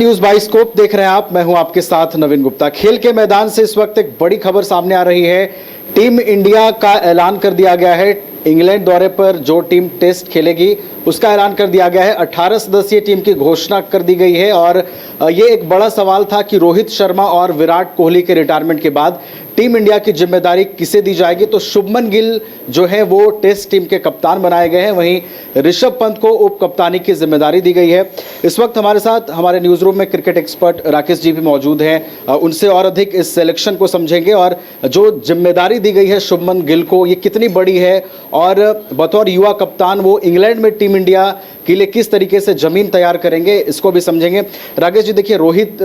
News bioscope देख रहे हैं आप। मैं हूं आपके साथ नवीन गुप्ता। खेल के मैदान से इस वक्त एक बड़ी खबर सामने आ रही है। टीम इंडिया का ऐलान कर दिया गया है। इंग्लैंड दौरे पर जो टीम टेस्ट खेलेगी उसका ऐलान कर दिया गया है। 18 सदस्यीय टीम की घोषणा कर दी गई है और ये एक बड़ा सवाल था कि रोहित शर्मा और विराट कोहली के रिटायरमेंट के बाद टीम इंडिया की जिम्मेदारी किसे दी जाएगी। तो शुभमन गिल जो है वो टेस्ट टीम के कप्तान बनाए गए हैं, वहीं ऋषभ पंत को उप कप्तानी की जिम्मेदारी दी गई है। इस वक्त हमारे साथ हमारे न्यूज रूम में क्रिकेट एक्सपर्ट राकेश जी भी मौजूद हैं। उनसे और अधिक इस सिलेक्शन को समझेंगे और जो जिम्मेदारी दी गई है शुभमन गिल को ये कितनी बड़ी है और बतौर युवा कप्तान वो इंग्लैंड में टीम इंडिया के लिए किस तरीके से जमीन तैयार करेंगे, इसको भी समझेंगे। राकेश जी, देखिए रोहित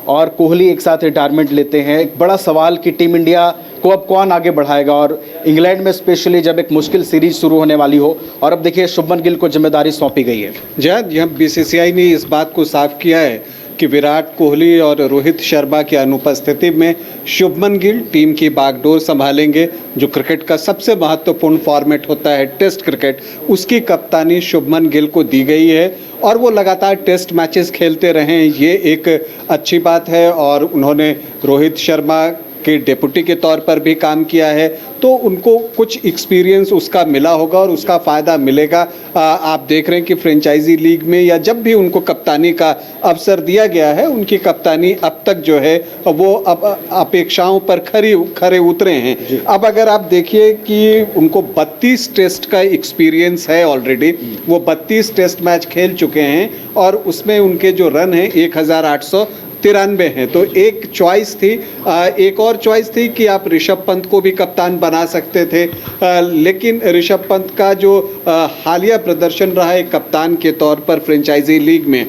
और कोहली एक साथ रिटायरमेंट लेते हैं। एक बड़ा सवाल कि टीम इंडिया को अब कौन आगे बढ़ाएगा और इंग्लैंड में स्पेशली जब एक मुश्किल सीरीज शुरू होने वाली हो और अब देखिए शुभमन गिल को जिम्मेदारी सौंपी गई है। जय, यहाँ बीसीसीआई ने इस बात को साफ किया है कि विराट कोहली और रोहित शर्मा की अनुपस्थिति में शुभमन गिल टीम की बागडोर संभालेंगे। जो क्रिकेट का सबसे महत्वपूर्ण फॉर्मेट होता है टेस्ट क्रिकेट, उसकी कप्तानी शुभमन गिल को दी गई है और वो लगातार टेस्ट मैचेस खेलते रहे, ये एक अच्छी बात है। और उन्होंने रोहित शर्मा के डेप्यूटी के तौर पर भी काम किया है, तो उनको कुछ एक्सपीरियंस उसका मिला होगा और उसका फ़ायदा मिलेगा। आप देख रहे हैं कि फ्रेंचाइजी लीग में या जब भी उनको कप्तानी का अवसर दिया गया है, उनकी कप्तानी अब तक जो है वो अब अपेक्षाओं पर खरे उतरे हैं। अब अगर आप देखिए कि उनको 32 टेस्ट का एक्सपीरियंस है ऑलरेडी, वो 32 टेस्ट मैच खेल चुके हैं और उसमें उनके जो रन हैं 1893 हैं। तो एक चॉइस थी, एक और चॉइस थी कि आप ऋषभ पंत को भी कप्तान बना सकते थे, लेकिन ऋषभ पंत का जो हालिया प्रदर्शन रहा है कप्तान के तौर पर फ्रेंचाइजी लीग में,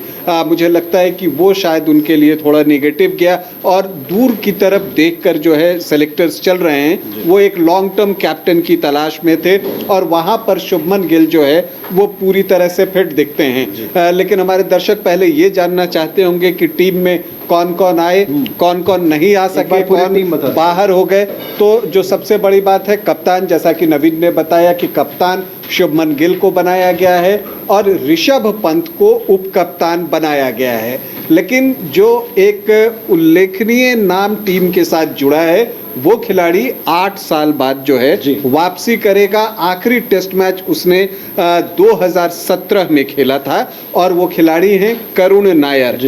मुझे लगता है कि वो शायद उनके लिए थोड़ा नेगेटिव गया और दूर की तरफ देखकर जो है सेलेक्टर्स चल रहे हैं, वो एक लॉन्ग टर्म कैप्टन की तलाश में थे और वहाँ पर शुभमन गिल जो है वो पूरी तरह से फिट दिखते हैं। लेकिन हमारे दर्शक पहले ये जानना चाहते होंगे कि टीम में कौन कौन आए, कौन कौन नहीं आ सके, कौन बाहर हो गए। तो जो सबसे बड़ी बात है, कप्तान, जैसा कि नवीन ने बताया कि कप्तान शुभमन गिल को बनाया गया है और ऋषभ पंत को उप कप्तान बनाया गया है। लेकिन जो एक उल्लेखनीय नाम टीम के साथ जुड़ा है वो खिलाड़ी 8 साल बाद जो है वापसी करेगा। आखिरी टेस्ट मैच उसने 2017 में खेला था और वो खिलाड़ी हैं करुण नायर।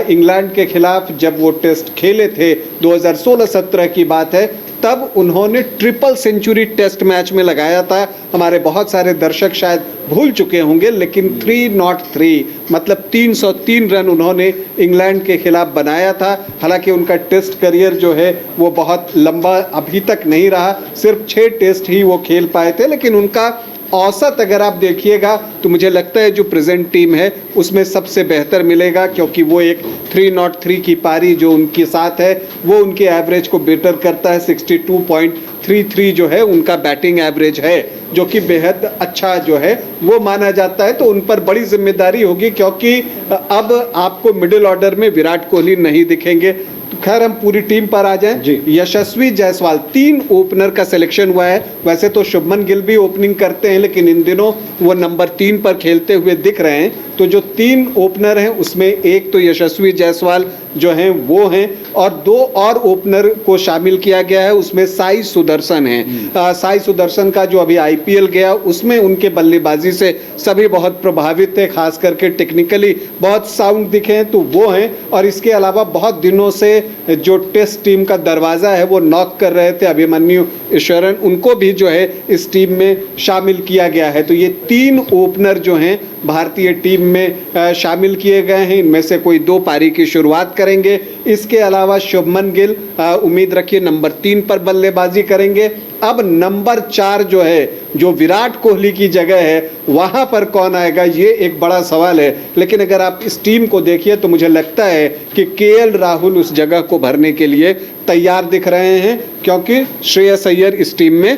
इंग्लैंड के खिलाफ जब वो टेस्ट खेले थे 2016-17 की बात है, तब उन्होंने ट्रिपल सेंचुरी टेस्ट मैच में लगाया था। हमारे बहुत सारे दर्शक शायद भूल चुके होंगे, लेकिन 303 मतलब 303 रन उन्होंने इंग्लैंड के खिलाफ बनाया था। हालांकि उनका टेस्ट करियर जो है वो बहुत लंबा अभी तक नहीं रहा, सिर्फ 6 टेस्ट ही वो खेल पाए थे, लेकिन उनका औसत अगर आप देखिएगा तो मुझे लगता है जो प्रेजेंट टीम है उसमें सबसे बेहतर मिलेगा, क्योंकि वो एक 303 की पारी जो उनके साथ है वो उनके एवरेज को बेटर करता है। 62.33 जो है उनका बैटिंग एवरेज है, जो कि बेहद अच्छा जो है वो माना जाता है। तो उन पर बड़ी जिम्मेदारी होगी, क्योंकि अब आपको मिडिल ऑर्डर में विराट कोहली नहीं दिखेंगे। तो खैर हम पूरी टीम पर आ जाएं। यशस्वी जायसवाल, 3 ओपनर का सिलेक्शन हुआ है। वैसे तो शुभमन गिल भी ओपनिंग करते हैं, लेकिन इन दिनों वो नंबर 3 पर खेलते हुए दिख रहे हैं। तो जो 3 ओपनर हैं उसमें एक तो यशस्वी जायसवाल जो हैं वो हैं और 2 और ओपनर को शामिल किया गया है, उसमें साई सुदर्शन हैं। साई सुदर्शन का जो अभी आईपीएल गया उसमें उनके बल्लेबाजी से सभी बहुत प्रभावित थे, खास करके टेक्निकली बहुत साउंड दिखे हैं, तो वो हैं। और इसके अलावा बहुत दिनों से जो टेस्ट टीम का दरवाज़ा है वो नॉक कर रहे थे अभिमन्यु ईश्वरन, उनको भी जो है इस टीम में शामिल किया गया है। तो ये 3 ओपनर जो हैं भारतीय टीम में शामिल किए गए हैं। इनमें से कोई 2 पारी की शुरुआत करेंगे। इसके अलावा शुभमन गिल उम्मीद रखिए नंबर 3 पर बल्लेबाजी करेंगे। अब नंबर 4 जो है, जो विराट कोहली की जगह है, वहाँ पर कौन आएगा, ये एक बड़ा सवाल है। लेकिन अगर आप इस टीम को देखिए तो मुझे लगता है कि केएल राहुल उस जगह को भरने के लिए तैयार दिख रहे हैं, क्योंकि श्रेयस अय्यर इस टीम में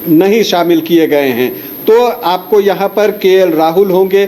नहीं शामिल किए गए हैं। तो आपको यहाँ पर केएल राहुल होंगे,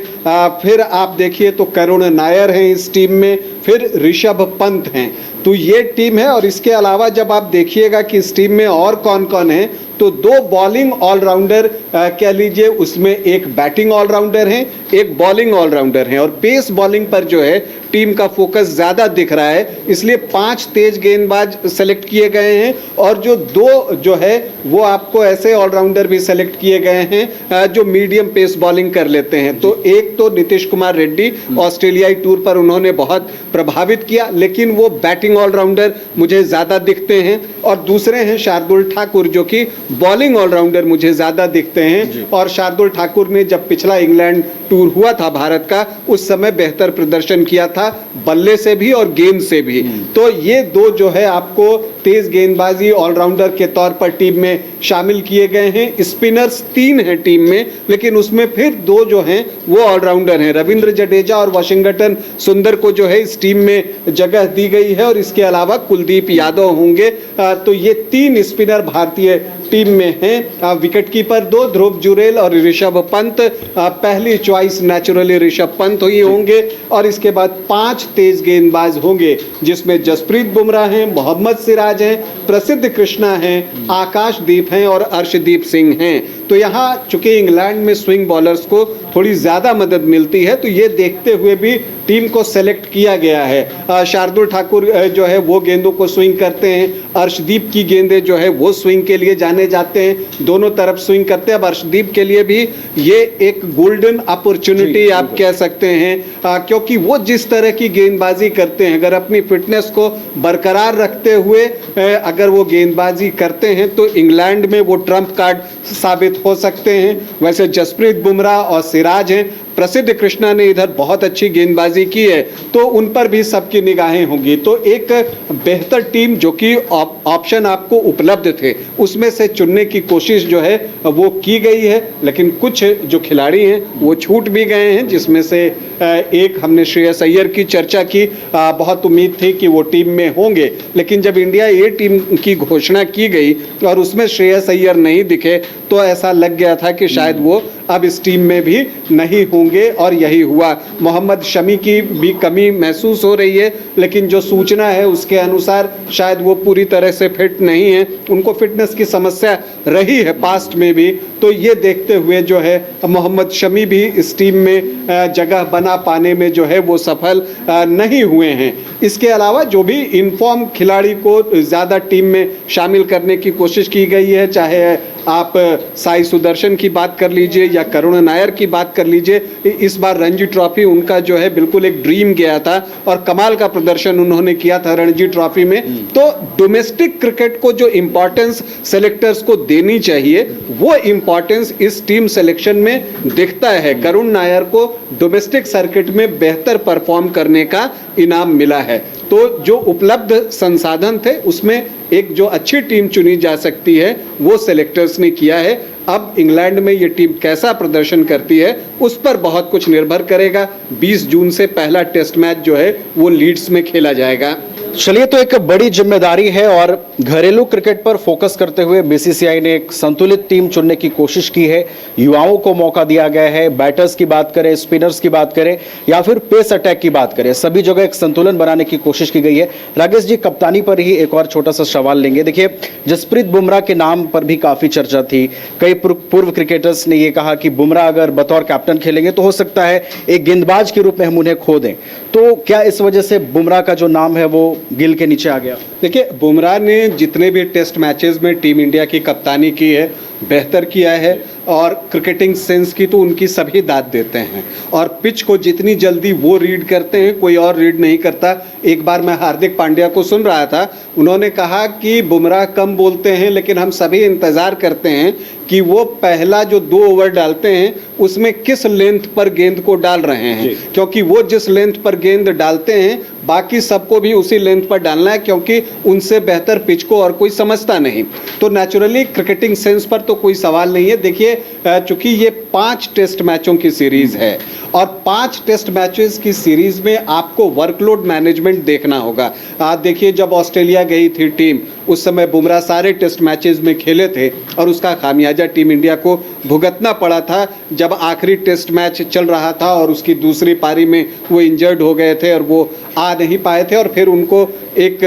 फिर आप देखिए तो करुण नायर हैं इस टीम में, फिर ऋषभ पंत हैं। तो ये टीम है। और इसके अलावा जब आप देखिएगा कि इस टीम में और कौन कौन है, तो 2 बॉलिंग ऑलराउंडर कह लीजिए, उसमें एक बैटिंग ऑलराउंडर हैं, एक बॉलिंग ऑलराउंडर हैं, और पेस बॉलिंग पर जो है टीम का फोकस ज़्यादा दिख रहा है, इसलिए 5 तेज गेंदबाज सेलेक्ट किए गए हैं, और जो 2 जो है वो आपको ऐसे ऑलराउंडर भी सेलेक्ट किए गए हैं जो मीडियम पेस बॉलिंग कर लेते हैं। तो एक तो नीतीश कुमार रेड्डी, ऑस्ट्रेलियाई टूर पर उन्होंने बहुत प्रभावित किया, लेकिन वो बैटिंग ऑलराउंडर मुझे ज़्यादा दिखते हैं, और दूसरे हैं शार्दुल ठाकुर, जो कि बॉलिंग ऑलराउंडर मुझे ज़्यादा दिखते हैं। और शार्दुल ठाकुर ने जब पिछला इंग्लैंड टूर हुआ था भारत का, उस समय बेहतर प्रदर्शन किया था बल्ले से भी और गेंद से भी। तो ये 2 जो है आपको तेज गेंदबाजी ऑलराउंडर के तौर पर टीम में शामिल किए गए हैं। स्पिनर्स 3 हैं टीम में, लेकिन उसमें फिर 2 जो हैं वो ऑलराउंडर हैं। रविंद्र जडेजा और वाशिंगटन सुंदर को जो है इस टीम में जगह दी गई है, और इसके अलावा कुलदीप यादव होंगे। तो ये 3 स्पिनर भारतीय टीम में हैं। विकेट कीपर 2 ध्रुव जुरेल और ऋषभ पंत, पहली चॉइस नेचुरली ऋषभ पंत ही होंगे, और इसके बाद 5 तेज गेंदबाज होंगे, जिसमें जसप्रीत बुमराह हैं, मोहम्मद सिराज हैं, प्रसिद्ध कृष्णा हैं, आकाशदीप हैं और अर्शदीप सिंह हैं। तो यहाँ चूंकि इंग्लैंड में स्विंग बॉलर्स को थोड़ी ज़्यादा मदद मिलती है, तो ये देखते हुए भी टीम को सेलेक्ट किया गया है। शार्दुल ठाकुर जो है वो गेंदों को स्विंग करते हैं, अर्शदीप की गेंदें जो है वो स्विंग के लिए जाने जाते हैं, दोनों तरफ स्विंग करते हैं। अब अर्शदीप के लिए भी ये एक गोल्डन अपॉर्चुनिटी आप कह सकते हैं, क्योंकि वो जिस तरह की गेंदबाजी करते हैं, अगर अपनी फिटनेस को बरकरार रखते हुए अगर वो गेंदबाजी करते हैं तो इंग्लैंड में वो ट्रम्प कार्ड साबित हो सकते हैं। वैसे जसप्रीत बुमराह और सिराज हैं, प्रसिद्ध कृष्णा ने इधर बहुत अच्छी गेंदबाजी की है, तो उन पर भी सबकी निगाहें होंगी। तो एक बेहतर टीम जो कि ऑप्शन आपको उपलब्ध थे उसमें से चुनने की कोशिश जो है वो की गई है, लेकिन कुछ जो खिलाड़ी हैं वो छूट भी गए हैं, जिसमें से एक हमने श्रेयस अय्यर की चर्चा की। बहुत उम्मीद थी कि वो टीम में होंगे, लेकिन जब इंडिया ए टीम की घोषणा की गई और उसमें श्रेयस अय्यर नहीं दिखे तो ऐसा लग गया था कि शायद वो अब इस टीम में भी नहीं होंगे, और यही हुआ। मोहम्मद शमी की भी कमी महसूस हो रही है, लेकिन जो सूचना है उसके अनुसार शायद वो पूरी तरह से फिट नहीं है, उनको फिटनेस की समस्या रही है पास्ट में भी। तो ये देखते हुए जो है मोहम्मद शमी भी इस टीम में जगह बना पाने में जो है वो सफल नहीं हुए हैं। इसके अलावा जो भी इनफॉर्म खिलाड़ी को ज़्यादा टीम में शामिल करने की कोशिश की गई है, चाहे आप साई सुदर्शन की बात कर लीजिए या करुण नायर की बात कर लीजिए, इस बार रणजी ट्रॉफी उनका जो है बिल्कुल एक ड्रीम गया था और कमाल का प्रदर्शन उन्होंने किया था रणजी ट्रॉफी में। तो डोमेस्टिक क्रिकेट को जो इम्पोर्टेंस सेलेक्टर्स को देनी चाहिए वो इम्पोर्टेंस इस टीम सिलेक्शन में दिखता है। करुण नायर को डोमेस्टिक सर्किट में बेहतर परफॉर्म करने का इनाम मिला है। तो जो उपलब्ध संसाधन थे उसमें एक जो अच्छी टीम चुनी जा सकती है वो सेलेक्टर्स ने किया है। अब इंग्लैंड में ये टीम कैसा प्रदर्शन करती है उस पर बहुत कुछ निर्भर करेगा। 20 जून से पहला टेस्ट मैच जो है वो लीड्स में खेला जाएगा। चलिए, तो एक बड़ी जिम्मेदारी है और घरेलू क्रिकेट पर फोकस करते हुए बीसीसीआई ने एक संतुलित टीम चुनने की कोशिश की है। युवाओं को मौका दिया गया है। बैटर्स की बात करें, स्पिनर्स की बात करें या फिर पेस अटैक की बात करें, सभी जगह एक संतुलन बनाने की कोशिश की गई है। राकेश जी, कप्तानी पर ही एक और छोटा सा सवाल लेंगे। देखिए, जसप्रीत बुमराह के नाम पर भी काफी चर्चा थी। कई पूर्व क्रिकेटर्स ने यह कहा कि बुमराह अगर बतौर कैप्टन खेलेंगे तो हो सकता है एक गेंदबाज के रूप में हम उन्हें खो दें। तो क्या इस वजह से बुमराह का जो नाम है वो गिल के नीचे आ गया? देखिए, बुमराह ने जितने भी टेस्ट मैचेस में टीम इंडिया की कप्तानी की है बेहतर किया है, और क्रिकेटिंग सेंस की तो उनकी सभी दाद देते हैं, और पिच को जितनी जल्दी वो रीड करते हैं कोई और रीड नहीं करता। एक बार मैं हार्दिक पांड्या को सुन रहा था, उन्होंने कहा कि बुमराह कम बोलते हैं लेकिन हम सभी इंतज़ार करते हैं कि वो पहला जो 2 ओवर डालते हैं उसमें किस लेंथ पर गेंद को डाल रहे हैं, क्योंकि वो जिस लेंथ पर गेंद डालते हैं बाकी सबको भी उसी लेंथ पर डालना है, क्योंकि उनसे बेहतर पिच को और कोई समझता नहीं। तो नेचुरली क्रिकेटिंग सेंस पर तो कोई सवाल नहीं है। देखिए, चूंकि ये 5 टेस्ट मैचों की सीरीज है और 5 टेस्ट मैचेस की सीरीज में आपको वर्कलोड मैनेजमेंट देखना होगा। आप देखिए, जब ऑस्ट्रेलिया गई थी टीम उस समय बुमराह सारे टेस्ट मैचेस में खेले थे और उसका खामियाजा टीम इंडिया को भुगतना पड़ा था जब आखिरी टेस्ट मैच चल रहा था और उसकी दूसरी पारी में वो इंजर्ड हो गए थे और वो आ नहीं पाए थे और फिर उनको एक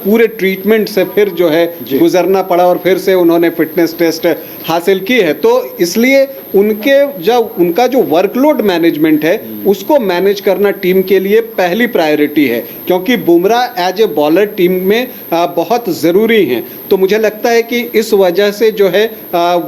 पूरे ट्रीटमेंट से फिर जो है गुजरना पड़ा और फिर से उन्होंने फिटनेस टेस्ट हासिल की है। तो इसलिए उनका जो वर्कलोड मैनेजमेंट है उसको मैनेज करना टीम के लिए पहली प्रायोरिटी है, क्योंकि Bumrah as a bowler team में बहुत ज़रूरी हैं। तो मुझे लगता है कि इस वजह से जो है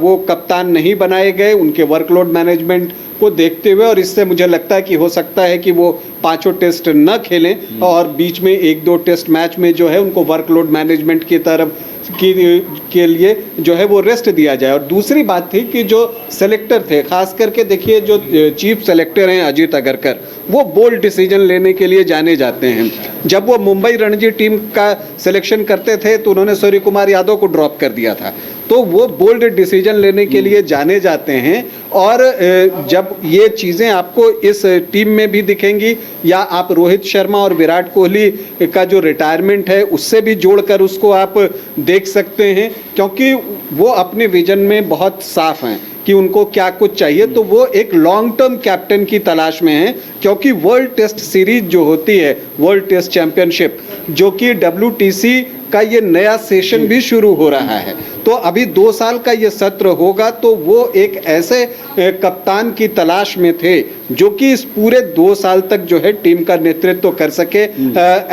वो कप्तान नहीं बनाए गए उनके वर्कलोड मैनेजमेंट को देखते हुए, और इससे मुझे लगता है कि हो सकता है कि वो 5 टेस्ट न खेलें और बीच में 1-2 टेस्ट मैच में जो है उनको वर्कलोड मैनेजमेंट की तरफ के लिए जो है वो रेस्ट दिया जाए। और दूसरी बात थी कि जो सेलेक्टर थे, खास करके देखिए जो चीफ सेलेक्टर हैं अजीत अगरकर, वो बोल्ड डिसीजन लेने के लिए जाने जाते हैं। जब वो मुंबई रणजी टीम का सिलेक्शन करते थे तो उन्होंने सूर्य कुमार यादव को ड्रॉप कर दिया था। तो वो बोल्ड डिसीजन लेने के लिए जाने जाते हैं और जब ये चीज़ें आपको इस टीम में भी दिखेंगी या आप रोहित शर्मा और विराट कोहली का जो रिटायरमेंट है उससे भी जोड़कर उसको आप देख सकते हैं, क्योंकि वो अपने विजन में बहुत साफ हैं कि उनको क्या कुछ चाहिए। तो वो एक लॉन्ग टर्म कैप्टन की तलाश में हैं, क्योंकि वर्ल्ड टेस्ट सीरीज जो होती है, वर्ल्ड टेस्ट चैंपियनशिप, जो कि WTC का ये नया सेशन भी शुरू हो रहा है, तो अभी 2 साल का ये सत्र होगा। तो वो एक ऐसे कप्तान की तलाश में थे जो कि इस पूरे 2 साल तक जो है टीम का नेतृत्व कर सके।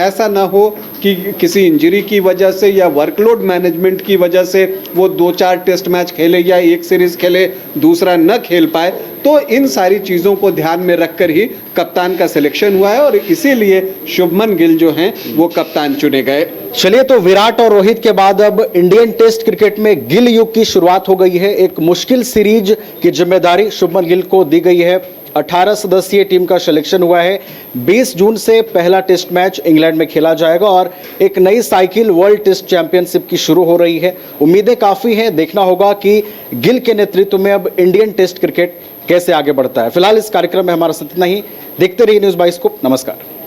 ऐसा ना हो कि किसी इंजरी की वजह से या वर्कलोड मैनेजमेंट की वजह से वो 2-4 टेस्ट मैच खेले या एक सीरीज खेले दूसरा न खेल पाए। तो इन सारी चीज़ों को ध्यान में रखकर ही कप्तान का सिलेक्शन हुआ है और इसीलिए शुभमन गिल जो हैं वो कप्तान चुने गए। चलिए, तो विराट और रोहित के बाद अब इंडियन टेस्ट क्रिकेट में गिल युग की शुरुआत हो गई है। एक मुश्किल सीरीज की जिम्मेदारी शुभमन गिल को दी गई है। 18 सदस्यीय टीम का सिलेक्शन हुआ है। 20 जून से पहला टेस्ट मैच इंग्लैंड में खेला जाएगा और एक नई साइकिल वर्ल्ड टेस्ट चैंपियनशिप की शुरू हो रही है। उम्मीदें काफ़ी हैं, देखना होगा कि गिल के नेतृत्व में अब इंडियन टेस्ट क्रिकेट कैसे आगे बढ़ता है। फिलहाल इस कार्यक्रम में हमारा साथ इतना ही। देखते रहिए न्यूज़ बाइस्कोप। नमस्कार।